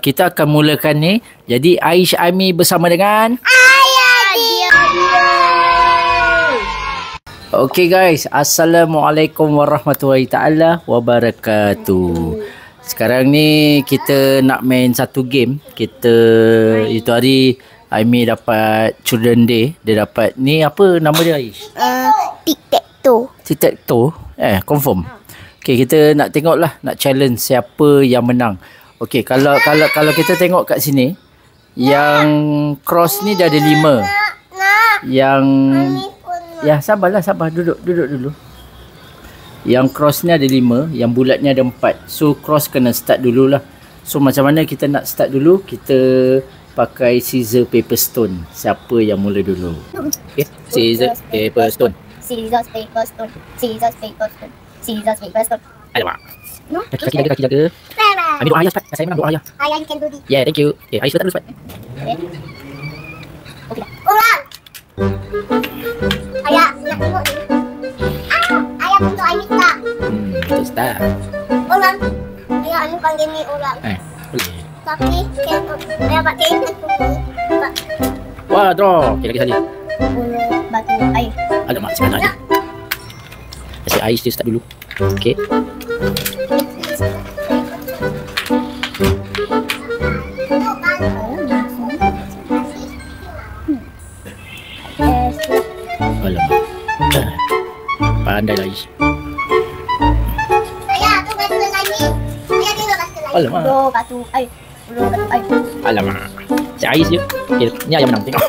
Kita akan mulakan ni. Jadi Aish Ami bersama dengan Okey guys, Assalamualaikum warahmatullahi taala wabarakatuh. Sekarang ni kita nak main satu game. Itu hari Aimi dapat Children Day. Dia dapat ni, apa nama dia Aish? Tic-tac-toe. Tic-tac-toe? Confirm. Okey, kita nak tengok lah, nak challenge siapa yang menang. Okey, kalau kita tengok kat sini, yang cross ni dia ada 5. Yang ya, sabar duduk dulu. Yang cross ni ada 5, yang bulat ni ada 4. So cross kena start dululah. So macam mana kita nak start dulu? Kita pakai scissor paper stone. Siapa yang mula dulu? Okay. Scissor paper stone. Scissors paper stone. Scissors paper stone. Scissors paper stone. Alamak. Kaki jaga. Ambil doa ayah cepat. Saya menang doa ayah. Ayah, you can do this. Yeah, thank you. Okay, Aish start dulu cepat. Okay. Ulang. Ayah, nak tengok ni. Ayah untuk Aish tak? Kita start. Ulang. Ayah, Aish panggil ni ulang. Boleh. Tapi, ayah pakai ini. Wah, draw. Okay, lagi sekali. Bulu batu air. Alamak, sekarang ada. Kasi Aish dia start dulu. Okay. Alamak. Pandai lah Aish. Ayah, tu batu lagi. Ayah tengok batu lagi. Alamak. Bulu batu air. Bulu batu air. Alamak. Si Aish je. Okay, ni ayah menang. Tengok.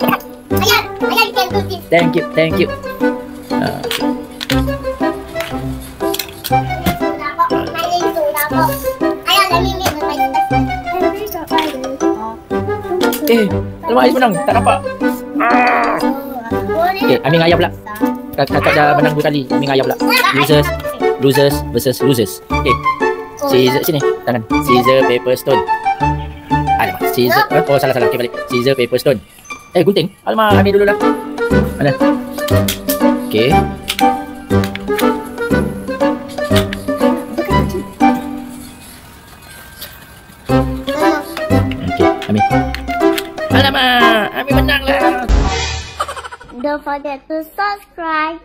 Ayah, you can do this. Thank you. Alamak, Aish menang. Tak nampak. Okay, Amin ayah pula. Kakak dah menang 2 kali. Amin ayah pula. Losers versus losers. Okay. Scissor sini. Tangan. Scissor paper stone. Alamak. Scissor. Oh, salah. Okay, balik. Scissor paper stone. Gunting. Alamak, Amin dulu lah. Mana? Okay. Okay, Amin. Alamak, Amin menang lah. Don't forget to subscribe.